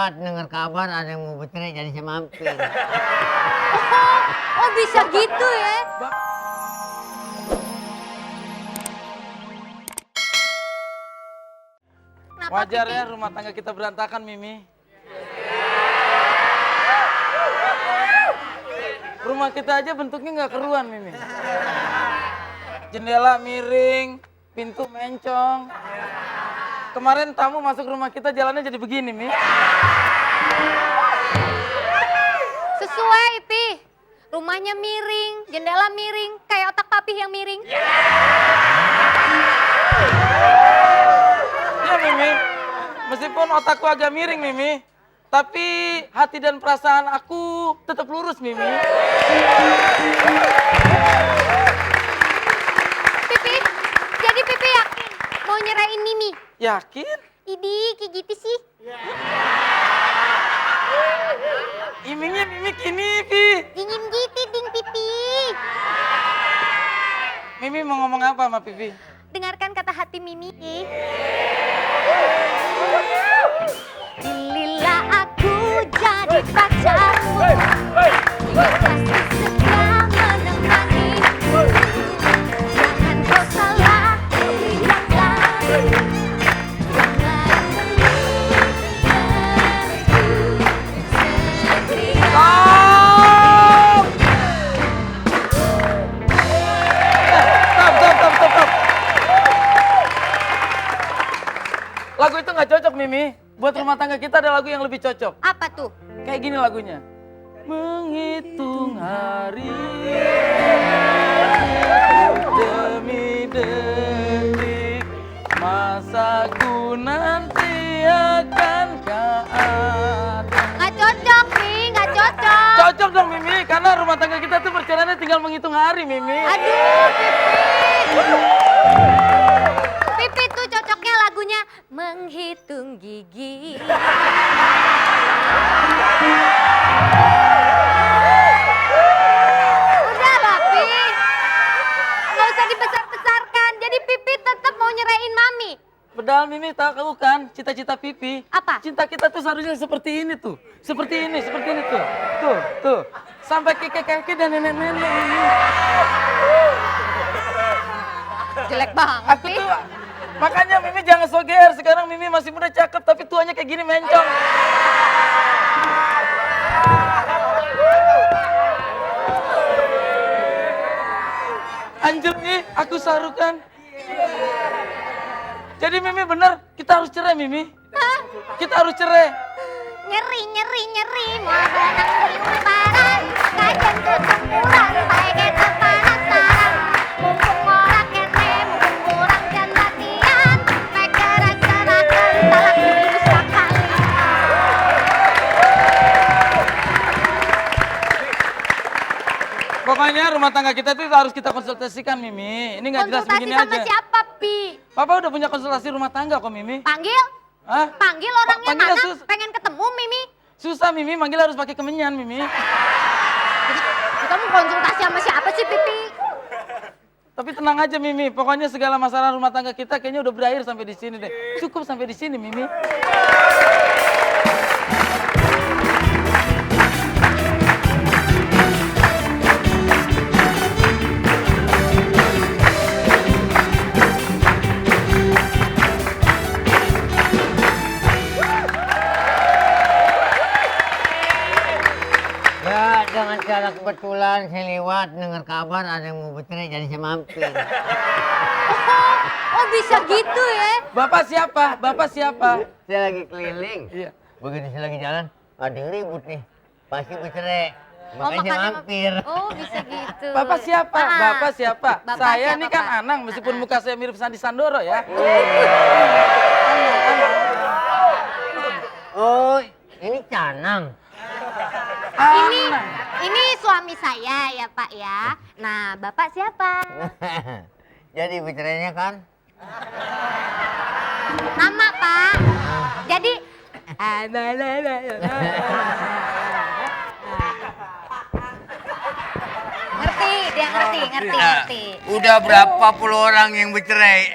lewat dengar kabar ada yang mau bercerai jadi saya mampir. Oh bisa gitu ya? Wajar ya rumah tangga kita berantakan, Mimi. Rumah kita aja bentuknya nggak keruan, Mimi. Jendela miring, pintu mencong. Kemarin tamu masuk rumah kita jalannya jadi begini, Mi. Sesuai, Pi. Rumahnya miring, jendela miring, kayak otak papi yang miring. Iya, Mimi. Meskipun otakku agak miring, Mimi. Tapi hati dan perasaan aku tetap lurus, Mimi. Pipi, jadi Pipi yakin mau nyerahin Mimi? Yakin? Idi, kayak gitu sih. Imingnya Mimi kini, Pi. Dingin gitu, ding Pipi. Mimi mau ngomong apa sama Pipi? Dengarkan kata hati Mimi. Pilihlah aku jadi pacarmu. Yang pasti setia menemanimu. Jangan kau salah pilih yang lain. Jangan meninggalku sendirian. Stop! Stop. Lagu itu nggak cocok, Mimi. Buat rumah tangga kita ada lagu yang lebih cocok. Apa tuh? Kayak gini lagunya. Menghitung hari demi detik, masaku nanti akan ada. Nggak cocok, Mi. Nggak cocok. Cocok dong, Mimi, karena rumah tangga kita tuh perjalanannya tinggal menghitung hari, Mimi. Aduh, Pipi. Pipi tuh cocoknya lagunya menghitung gigi. Udah, Papi. Nggak usah dibesar-besarkan. Jadi Pipi tetap mau nyerahin Mami. Padahal Mimi tahu kan cita-cita Pipi. Apa? Cinta kita tuh seharusnya seperti ini tuh. Seperti ini tuh. Tuh. Sampai kakek-kakek dan nenek-nenek ini. Jelek banget, Aku tuh, makanya Mimi jangan soger. Sekarang Mimi masih muda cakep, tapi tuanya kayak gini mencong. Anjir nih, aku sarukan. Jadi Mimi bener, kita harus cerai, Mimi. Hah? Kita harus cerai. Nyeri. Mau berenang di umparan. Kajian tutup bulan. Baiknya terpanas-panas. Mumpung orang kene, mumpung kurang dan latihan. Pegeran serahkan, talak dulu sekali. Pokoknya rumah tangga kita tuh harus kita konsultasikan, Mimi. Ini nggak jelas Konsultasi begini sama aja. siapa, Pi? Papa udah punya konsultasi rumah tangga kok, Mimi. Panggil? Hah? Panggil orangnya Panggil mana? sus- Pengen ketemu, Mimi. Susah, Mimi. Manggil harus pakai kemenyan, Mimi. Kita mau konsultasi sama siapa sih, Pipi? Tapi tenang aja, Mimi. Pokoknya segala masalah rumah tangga kita kayaknya udah berakhir sampai di sini deh. Cukup sampai di sini, Mimi. Ya dengan cara kebetulan saya lewat dengar kabar ada yang mau bercerai jadi saya mampir. Oh bisa gitu ya? Bapak siapa? Bapak siapa? Saya lagi keliling. Iya. Begitu saya lagi jalan, ada yang ribut nih. Pasti bercerai. Makanya saya makanya mampir. Oh bisa gitu. Bapak siapa? Ah. Bapak siapa? Bapak Saya siapa, ini kan Pak? Anang, meskipun muka saya mirip Sandi Sandoro ya. Oh, ini Canang. Ini suami saya ya Pak ya. Nah Bapak siapa? Jadi bercerainya kan? Nama Pak. Jadi ngerti, dia ngerti. Udah berapa puluh orang yang bercerai?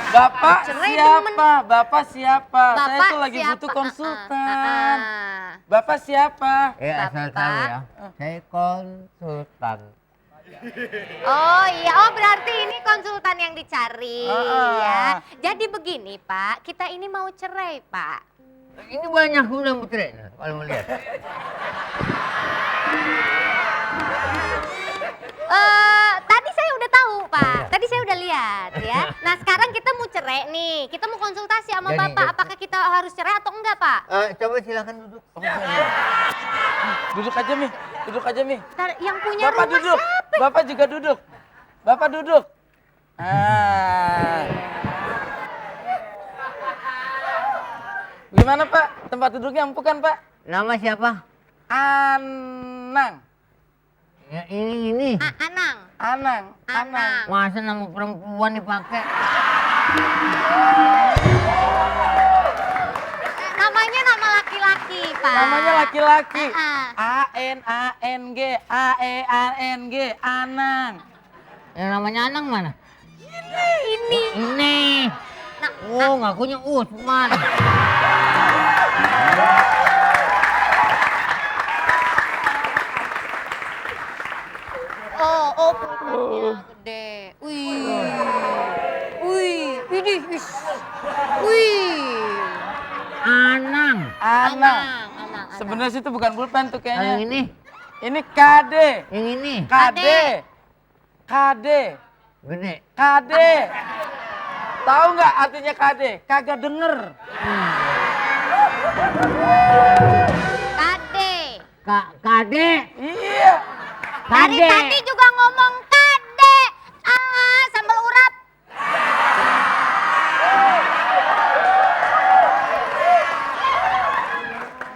Bapak Cerai siapa? Bapak siapa? Saya Bapak tuh lagi siapa? butuh konsultan. Ah. Bapak siapa? Ya asal Bapak. tahu ya. Saya konsultan. Oh iya, oh berarti ini konsultan yang dicari ya. Jadi begini Pak, kita ini mau cerai Pak. Ini banyak udah bercerai kalau melihat. Tadi saya udah tahu Pak, tadi saya udah lihat ya. Nah sekarang kita mau cerai nih, kita mau konsultasi sama Jadi, Bapak. Apakah kita harus cerai atau enggak Pak? Coba silakan duduk. Duduk aja, Mi. Duduk aja, Mi. Ntar yang punya Bapak rumah duduk. siapa? Bapak juga duduk. Bapak duduk. Ah. Gimana, Pak? Tempat duduknya empuk kan, Pak? Nama siapa? Anang. Ya ini. Anang. Anang. Anang. Masa nama perempuan dipakai? Namanya nama laki-laki Pak. Namanya laki-laki. Ah. A-N-A-N-G. A-E-A-N-G. Anang. Yang namanya Anang mana? Ini. Ini. Nah, Oh, ngakunya Usman. Oh, perutnya gede. Wih. Widih, wis. Wih. Anang. Anang. Anang. Sebenarnya sih itu bukan pulpen tuh Yang kayaknya. ini. Ini KD. Yang ini. KD. KD. Gede. KD. Tahu nggak artinya KD? Kagak denger. Kade. Kade. Iya. Dari Kade. tadi juga ngomong kade. Sambal urap.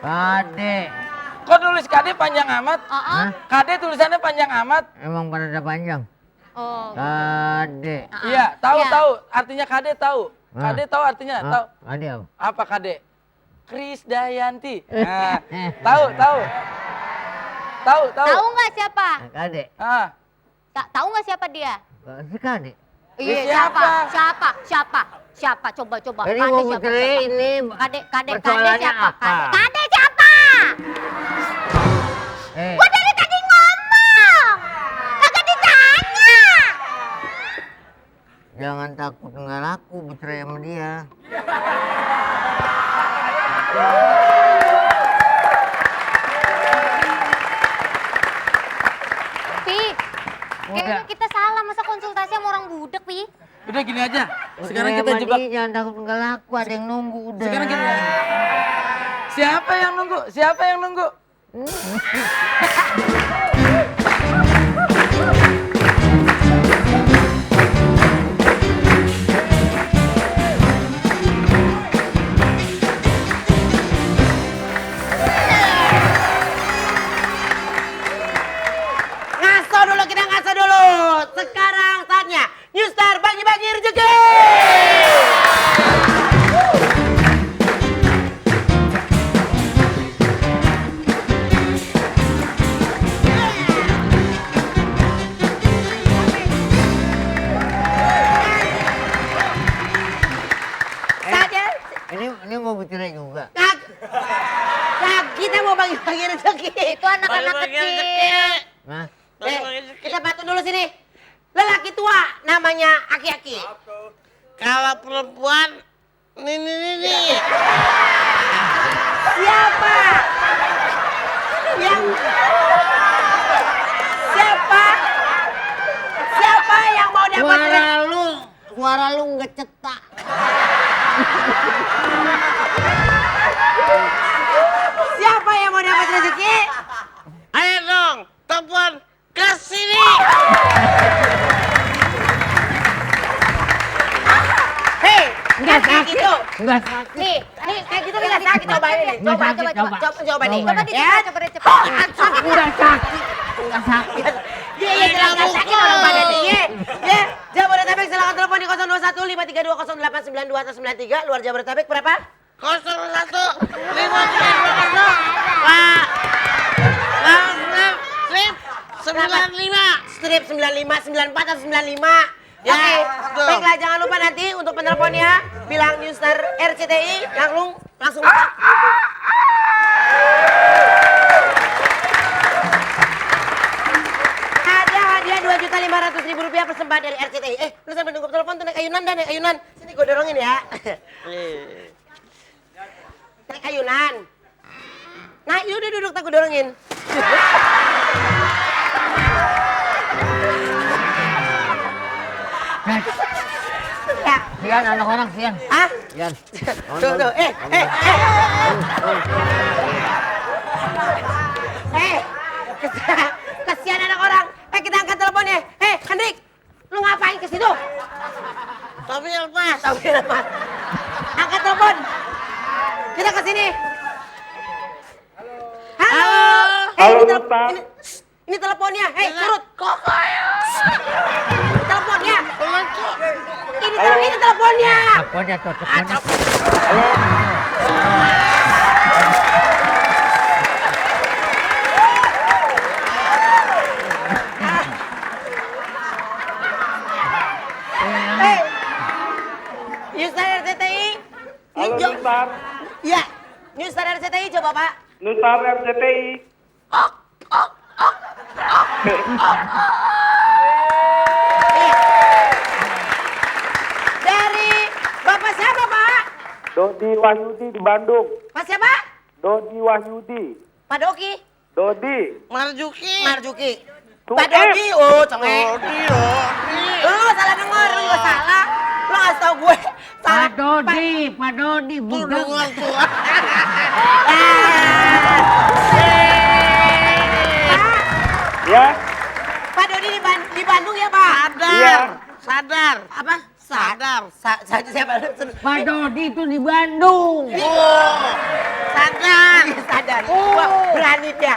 Kade. Kok nulis KD panjang amat? Hah? KD tulisannya panjang amat. Emang pada ada panjang. Oh. Kade. Iya, tahu Iya. tahu. Artinya KD tahu. Ah. KD tahu artinya? Tahu. Kade apa? Apa KD? Krisdayanti. Nah, tahu. Tahu. Tahu nggak siapa? Kade. Ah, Tahu nggak siapa dia? Si Kade. Iya, siapa? Siapa? Coba. Ini Kade mau siapa? bercerai ini. Kade persoalannya siapa? apa? Kade siapa? Gua dari tadi ngomong. Kagak ditanya. Jangan takut nggak laku bercerai sama dia. Pi, kayaknya kita salah masa konsultasi sama orang budek, Pi. udah gini aja. Sekarang Bercerai kita sama jebak. dia, jangan takut nggak laku. Ada yang nunggu udah. Sekarang kita. Siapa yang nunggu? Siapa yang nunggu? Ngaso dulu. Sekarang saatnya New Star bagi-bagi rezeki. Saatnya. Ini mau bercerai juga. Nah, kita mau bagi-bagi rezeki. Itu anak-anak kecil. Nah, Kita patung dulu sini. Lelaki tua namanya Aki-Aki. Kalau perempuan, nih. Siapa? Siapa yang mau dapat suara lu nggak cetak. Siapa yang mau dapat rezeki? Ayo dong, telepon ke sini. Hei, Nggak kayak sakit. gitu. Nggak sakit. Nih, kayak gitu nggak sakit. Coba ini. Nggak Coba, sakit, coba. coba nih. Coba Ya. coba cepet. Nggak sakit. Nggak sakit. Iya, jelas nggak sakit orang badannya. Ya, Jabodetabek silakan telepon di 021 532 0892 atau 93. Luar Jabodetabek berapa? 01 532 Pak. Strip 95. Strip 95, 94 atau 95. Ya, Oke, betul. baiklah jangan lupa nanti untuk penelponnya bilang Newstar RCTI langsung. Ada hadiah Rp2.500.000 persembahan dari RCTI. Lu sambil nunggu telepon tuh naik ayunan dan naik ayunan. Sini gue dorongin ya. Naik ayunan. Nah, yaudah duduk tak gue dorongin. Ya. Sian, anak orang, sian. Ah? Sian. Tuh. Kesian anak orang. Kita angkat teleponnya. Hendrik, lu ngapain ke situ? Tapi lepas. Angkat telepon. Kita ke sini. Halo. Halo, Ini Ustaz. ini teleponnya. Surut. Teleponnya. Ini teleponnya. Teleponnya tuh, teleponnya. Newstar RCTI. Halo Nusar, Ya, Newstar RCTI coba Pak. Nusar RCTI. Dari Bapak siapa Pak? Dodi Wahyudi di Bandung. Pak siapa? Dodi Wahyudi. Pak Doki. Dodi. Marjuki. Marjuki. Tuh, Pak Dodi. Oh, cengeng. Dodi. Lu salah denger, lu juga salah. Lu ngasih tau gue. Salah. Pak Dodi, bukan. Dengar tuh. Ya, Pak Dodi di Bandung ya Pak? iya. Sadar. Apa? Sadar. Siapa? Pak Dodi itu di Bandung. Sadar. Sadar. Wah, berani dia.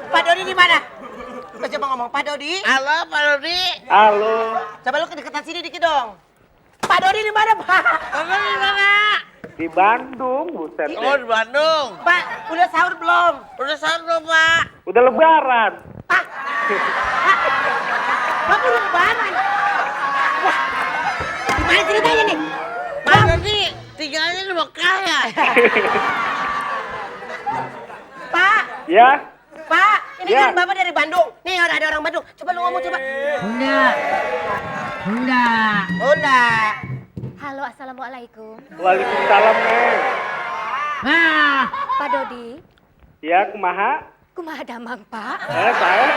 Pak Dodi di mana? Coba ngomong Pak Dodi. Halo, Pak Dodi. Halo. Coba lu kedekatan sini dikit dong. Pak Dodi di mana Pak? Kamu di mana? Di Bandung, buset. Oh, di Bandung. Pak, udah sahur belum? Udah sadar belum, Pak? Udah lebaran. Pak udah lebaran. Wah, gimana ceritanya nih? Pak Dodi tinggalnya di Mekah ya? Pak, Ya, Pak, ini Ya. kan Bapak dari Bandung. Nih ada orang Bandung. Coba lu ngomong coba. Bunda. Halo, assalamualaikum. Waalaikumsalam, Neng. Nah, Pak Dodi, Ya, kumaha? kumaha damang Pak? Saya.